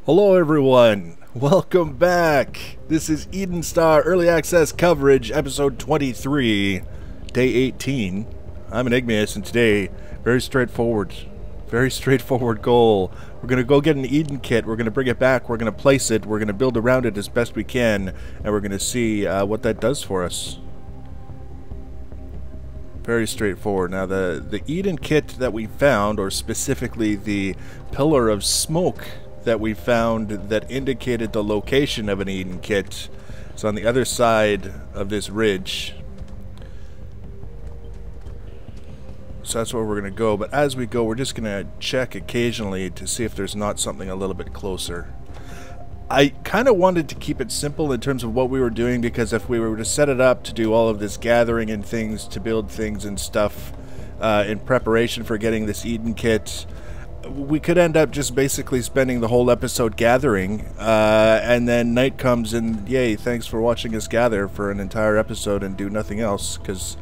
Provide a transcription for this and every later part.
Hello everyone, welcome back. This is Eden Star Early Access Coverage, episode 23, day 18. I'm Enigmius, and today, very straightforward goal. We're going to go get an Eden kit, we're going to bring it back, we're going to place it, we're going to build around it as best we can, and we're going to see what that does for us. Very straightforward. Now the Eden kit that we found, or specifically the pillar of smoke that we found that indicated the location of an Eden kit, is on the other side of this ridge. So that's where we're going to go, but as we go we're just going to check occasionally to see if there's not something a little bit closer. I kind of wanted to keep it simple in terms of what we were doing, because if we were to set it up to do all of this gathering and things, to build things and stuff in preparation for getting this Eden kit, we could end up just basically spending the whole episode gathering, and then night comes and yay, thanks for watching us gather for an entire episode and do nothing else, because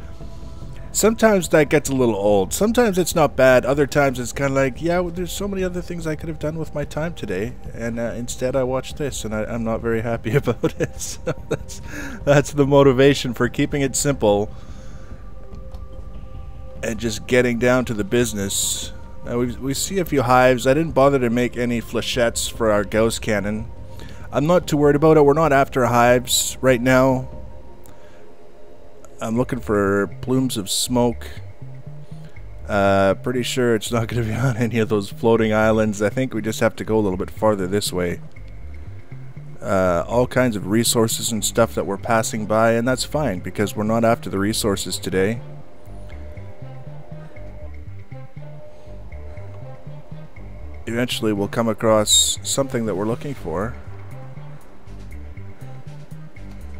sometimes that gets a little old. Sometimes it's not bad, other times it's kind of like, yeah, well, there's so many other things I could have done with my time today, and instead I watched this, and I'm not very happy about it. So that's the motivation for keeping it simple and just getting down to the business. Now we see a few hives. I didn't bother to make any flechettes for our Gauss cannon. I'm not too worried about it. We're not after hives right now. I'm looking for plumes of smoke. Pretty sure it's not going to be on any of those floating islands. I think we just have to go a little bit farther this way. All kinds of resources and stuff that we're passing by, and that's fine because we're not after the resources today. Eventually we'll come across something that we're looking for.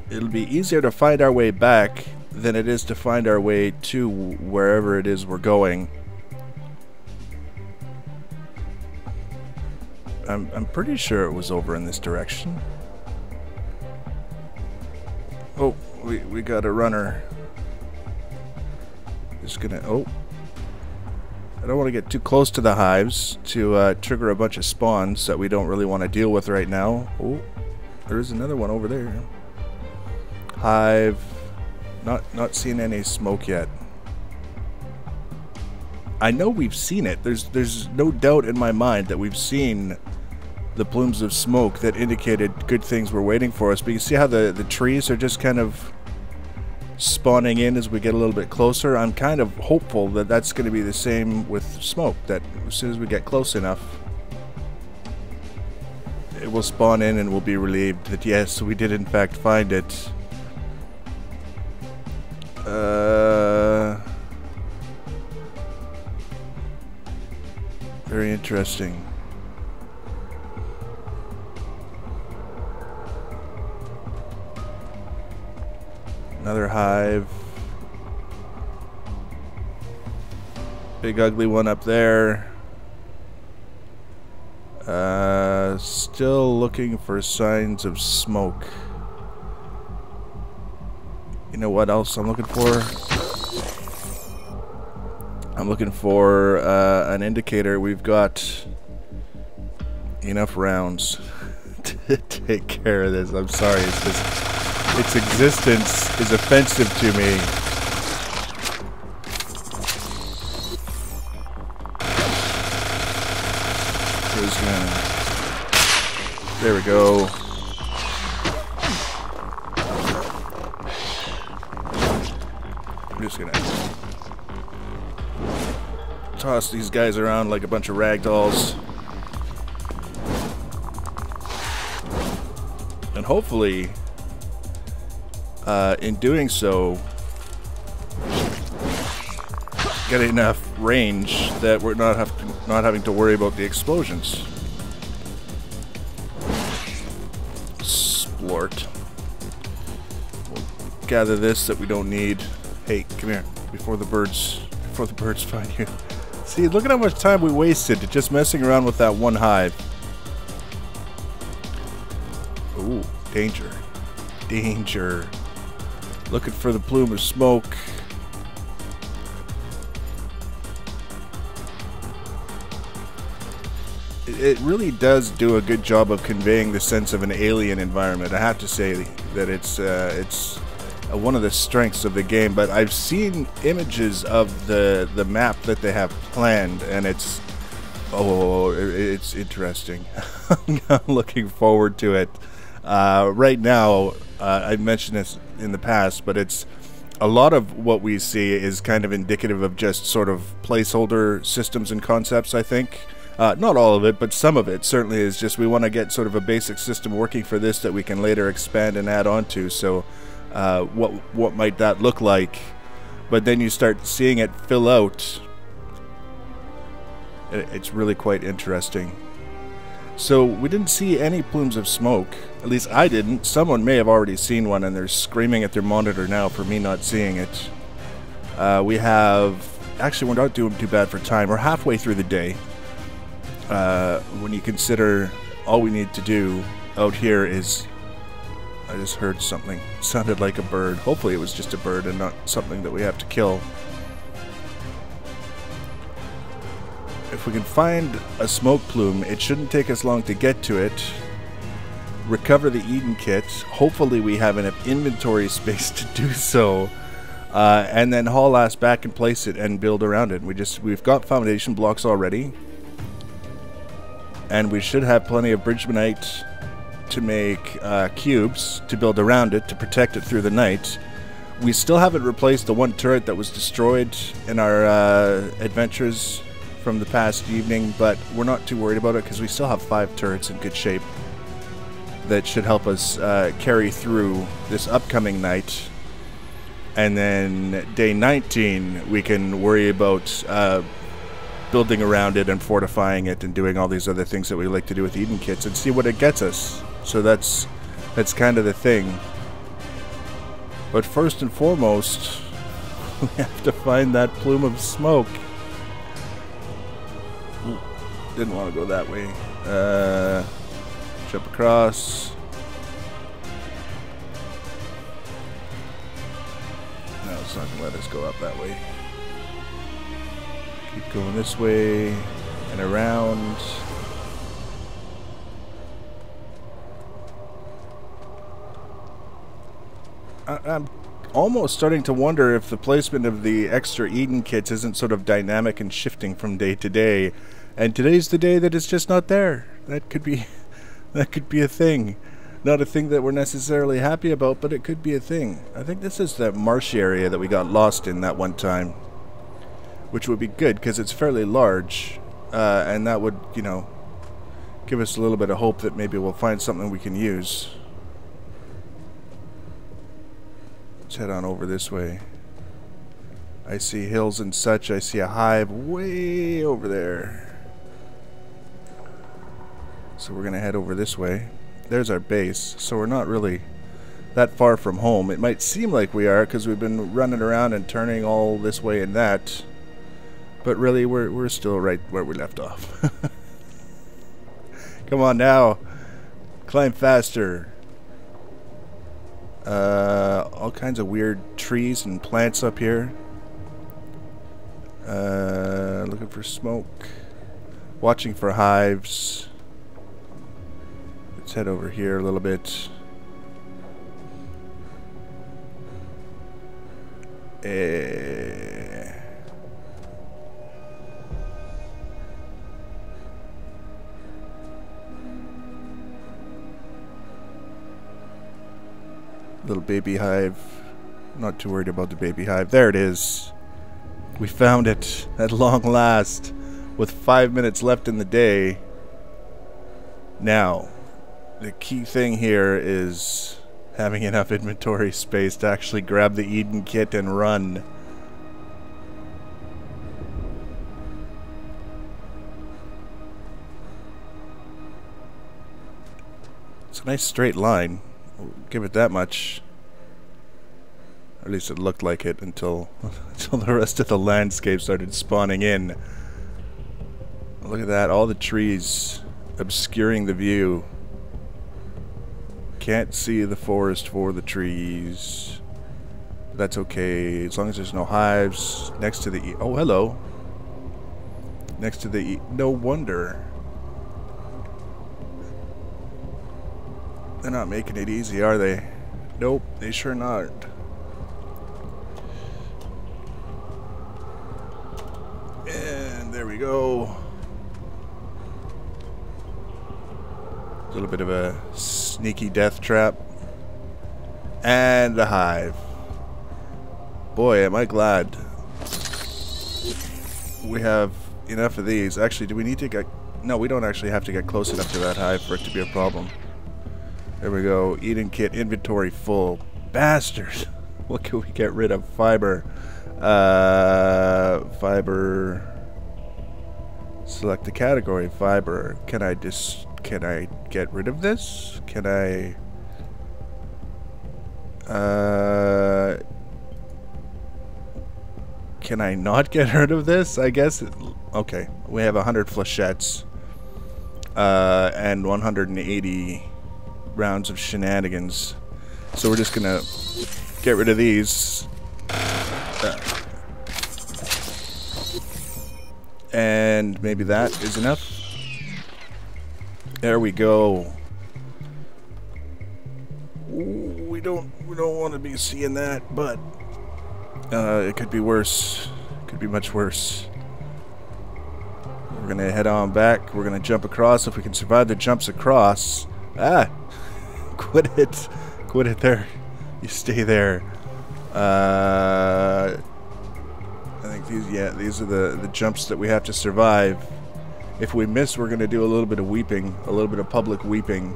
It'll be easier to find our way back than it is to find our way to wherever it is we're going. I'm pretty sure it was over in this direction. Oh, we got a runner. Just gonna, oh. I don't want to get too close to the hives to trigger a bunch of spawns that we don't really want to deal with right now. Oh, there's another one over there. Hive. Not seeing any smoke yet. I know we've seen it. There's no doubt in my mind that we've seen the plumes of smoke that indicated good things were waiting for us. But you see how the trees are just kind of spawning in as we get a little bit closer. I'm kind of hopeful that that's going to be the same with smoke, that as soon as we get close enough it will spawn in and we'll be relieved that yes, we did in fact find it. Very interesting. Another hive. Big ugly one up there. Still looking for signs of smoke. You know what else I'm looking for? I'm looking for an indicator we've got enough rounds to take care of this. I'm sorry, it's just its existence is offensive to me. There we go. I'm just gonna toss these guys around like a bunch of rag dolls. And hopefully in doing so, get enough range that we're not having to worry about the explosions. Splort. We'll gather this that we don't need. Hey, come here before the birds find you. See, look at how much time we wasted just messing around with that one hive. Ooh, danger. Danger. Looking for the plume of smoke. it really does do a good job of conveying the sense of an alien environment. I have to say that it's one of the strengths of the game. But I've seen images of the map that they have planned, and it's interesting. I'm looking forward to it. Right now, I mentioned this in the past, but it's a lot of what we see is kind of indicative of just sort of placeholder systems and concepts, I think. Not all of it, but some of it certainly is just we want to get sort of a basic system working for this that we can later expand and add on to. So what might that look like? But then you start seeing it fill out. It's really quite interesting. So we didn't see any plumes of smoke. At least I didn't. Someone may have already seen one and they're screaming at their monitor now for me not seeing it. We have... Actually, we're not doing too bad for time. We're halfway through the day. When you consider all we need to do out here is... I just heard something. It sounded like a bird. Hopefully it was just a bird and not something that we have to kill. If we can find a smoke plume, it shouldn't take us long to get to it. Recover the Eden kit. Hopefully we have enough inventory space to do so. And then haul ass back and place it and build around it. We've got foundation blocks already. And we should have plenty of bridgemanite to make cubes to build around it, to protect it through the night. We still haven't replaced the one turret that was destroyed in our adventures from the past evening, but we're not too worried about it because we still have 5 turrets in good shape that should help us carry through this upcoming night. And then day 19 we can worry about building around it and fortifying it and doing all these other things that we like to do with Eden kits and see what it gets us. So that's kind of the thing. But first and foremost, we have to find that plume of smoke. Didn't want to go that way. Jump across. No, it's not going to let us go up that way. Keep going this way and around. I'm almost starting to wonder if the placement of the extra Eden kits isn't sort of dynamic and shifting from day to day. And today's the day that it's just not there. That could be a thing. Not a thing that we're necessarily happy about, but it could be a thing. I think this is that marshy area that we got lost in that one time. Which would be good, because it's fairly large. And that would, you know, give us a little bit of hope that maybe we'll find something we can use. Let's head on over this way. I see hills and such. I see a hive way over there. So we're going to head over this way. There's our base. So we're not really that far from home. It might seem like we are because we've been running around and turning all this way and that. But really, we're still right where we left off. Come on now. Climb faster. All kinds of weird trees and plants up here. Looking for smoke. Watching for hives. Let's head over here a little bit. Little baby hive. Not too worried about the baby hive. There it is. We found it at long last, with 5 minutes left in the day. Now, the key thing here is having enough inventory space to actually grab the Eden kit and run. It's a nice straight line. We'll give it that much. Or at least it looked like it until the rest of the landscape started spawning in. Look at that, all the trees obscuring the view. Can't see the forest for the trees. That's okay, as long as there's no hives next to the oh, hello. Next to the no wonder. They're not making it easy, are they? Nope, they sure not. And there we go. A little bit of a sneaky death trap. And a hive. Boy, am I glad we have enough of these. Actually, do we need to get... No, we don't actually have to get close enough to that hive for it to be a problem. There we go. Eden kit inventory full. Bastard. What can we get rid of? Fiber. Fiber. Select the category. Fiber. Can I get rid of this? Can I... Can I not get rid of this? I guess... Okay. We have 100 flechettes. And 180 rounds of shenanigans. So we're just gonna get rid of these. And maybe that is enough. There we go. Ooh, we don't want to be seeing that, but it could be worse. Could be much worse. We're gonna head on back. We're gonna jump across. If we can survive the jumps across. Ah! Quit it. Quit it there. You stay there. I think these are the jumps that we have to survive. If we miss, we're gonna do a little bit of weeping. A little bit of public weeping.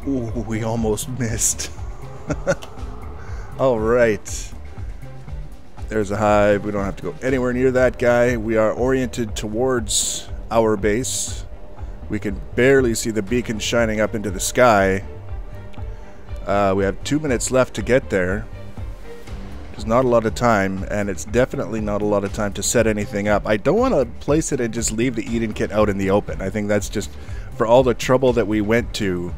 Ooh, we almost missed. Alright. There's a hive. We don't have to go anywhere near that guy. We are oriented towards our base. We can barely see the beacon shining up into the sky. We have 2 minutes left to get there. There's not a lot of time, and it's definitely not a lot of time to set anything up. I don't want to place it and just leave the Eden kit out in the open. I think that's just, for all the trouble that we went to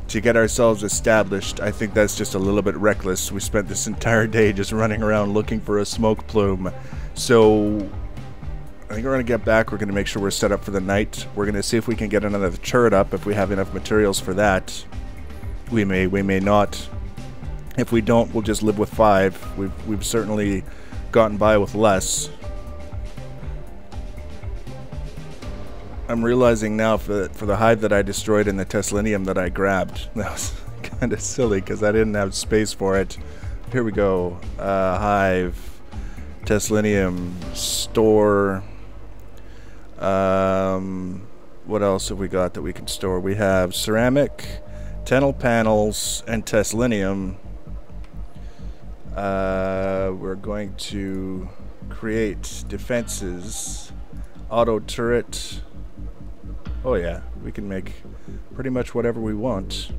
get ourselves established, I think that's just a little bit reckless. We spent this entire day just running around looking for a smoke plume. So I think we're going to get back. We're going to make sure we're set up for the night. We're going to see if we can get another turret up, if we have enough materials for that. We may not. If we don't, we'll just live with 5. We've certainly gotten by with less. I'm realizing now for the hive that I destroyed and the Teslinium that I grabbed, that was kind of silly because I didn't have space for it. Here we go. Hive, Teslinium, store. What else have we got that we can store? We have ceramic, Tenel panels, and Teslinium. We're going to create defenses. Auto turret. Oh yeah, we can make pretty much whatever we want.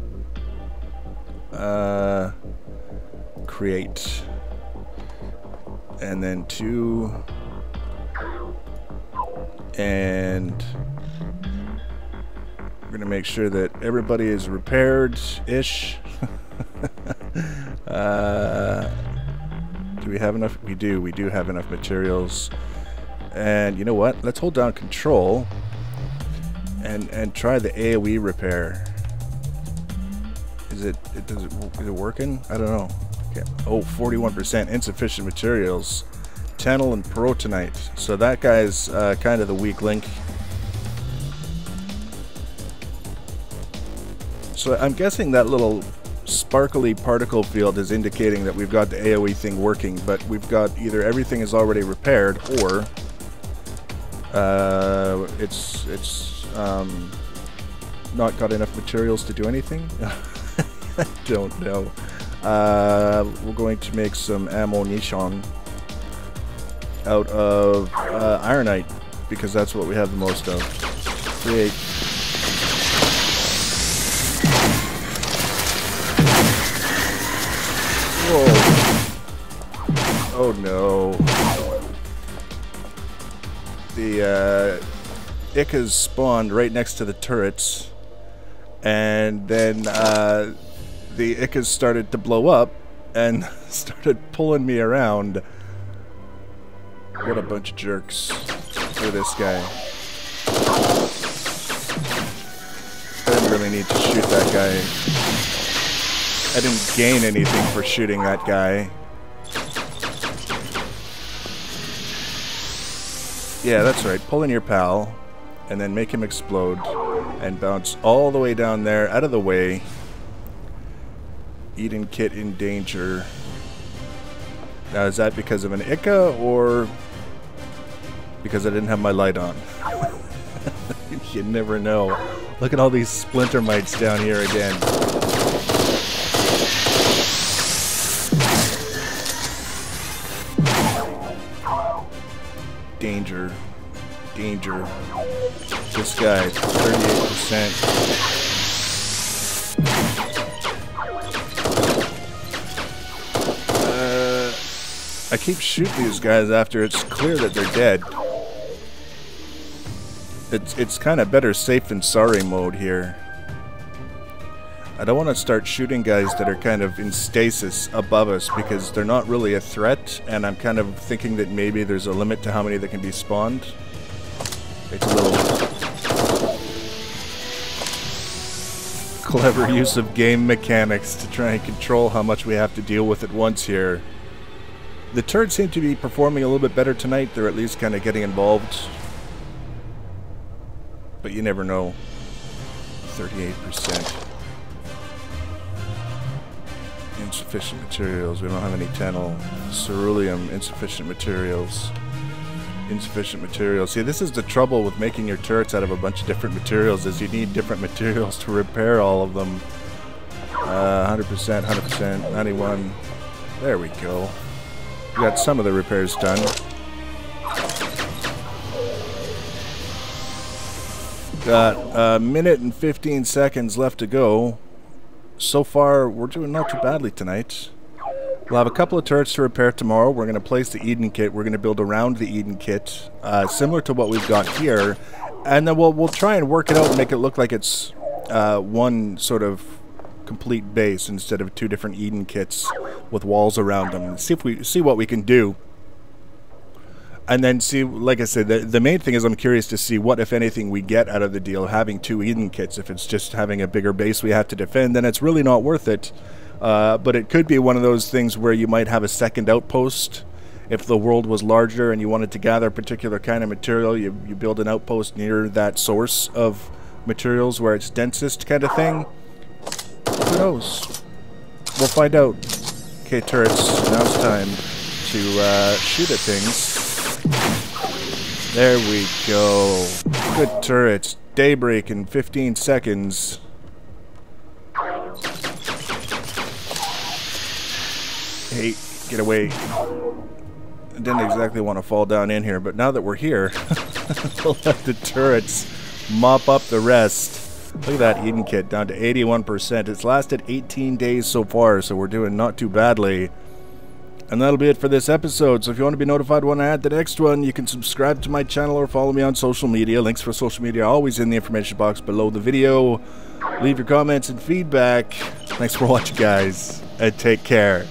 Create. And then 2. And we're going to make sure that everybody is repaired-ish. Do we have enough? We do. We do have enough materials. And you know what? Let's hold down control and try the AoE repair. Is it working? I don't know. Okay. Oh, 41% insufficient materials. Tenel and Protonite. So that guy's kind of the weak link. So I'm guessing that little sparkly particle field is indicating that we've got the AoE thing working, but we've got either everything is already repaired or it's not got enough materials to do anything. I don't know. We're going to make some ammunition out of ironite because that's what we have the most of. Create. Whoa. Oh no. The Ickas spawned right next to the turrets, and then the Ickas started to blow up and started pulling me around. What a bunch of jerks. through this guy. I didn't really need to shoot that guy. I didn't gain anything for shooting that guy. Yeah, that's right. Pull in your pal, and then make him explode, and bounce all the way down there, out of the way. Eden kit in danger. Now, is that because of an Ica, or because I didn't have my light on? You never know. Look at all these splinter mites down here again. Danger. Danger. This guy, 38%. I keep shooting these guys after it's clear that they're dead. It's kind of better safe than sorry mode here. I don't want to start shooting guys that are kind of in stasis above us because they're not really a threat, and I'm kind of thinking that maybe there's a limit to how many that can be spawned. It's a little clever use of game mechanics to try and control how much we have to deal with at once here. The turrets seem to be performing a little bit better tonight. They're at least kind of getting involved. But you never know. 38%. Insufficient materials. We don't have any tunnel. Ceruleum. Insufficient materials. Insufficient materials. See, this is the trouble with making your turrets out of a bunch of different materials, is you need different materials to repair all of them. 100%, 100%, 91. There we go. We got some of the repairs done. Got a minute and 15 seconds left to go. So far, we're doing not too badly tonight. We'll have a couple of turrets to repair tomorrow. We're going to place the Eden kit. We're going to build around the Eden kit, similar to what we've got here. And then we'll try and work it out and make it look like it's one sort of complete base instead of two different Eden kits with walls around them. See what we can do. And then see, like I said, the main thing is I'm curious to see what, if anything, we get out of the deal having two Eden kits. If it's just having a bigger base we have to defend, then it's really not worth it. But it could be one of those things where you might have a second outpost. If the world was larger and you wanted to gather a particular kind of material, you build an outpost near that source of materials where it's densest kind of thing. Who knows? We'll find out. Okay, turrets, now it's time to shoot at things. There we go. Good turrets. Daybreak in 15 seconds. Hey, get away. I didn't exactly want to fall down in here, but now that we're here, we'll let the turrets mop up the rest. Look at that Eden kit, down to 81%. It's lasted 18 days so far, so we're doing not too badly. And that'll be it for this episode. So if you want to be notified when I add the next one, you can subscribe to my channel or follow me on social media. Links for social media are always in the information box below the video. Leave your comments and feedback. Thanks for watching, guys, and take care.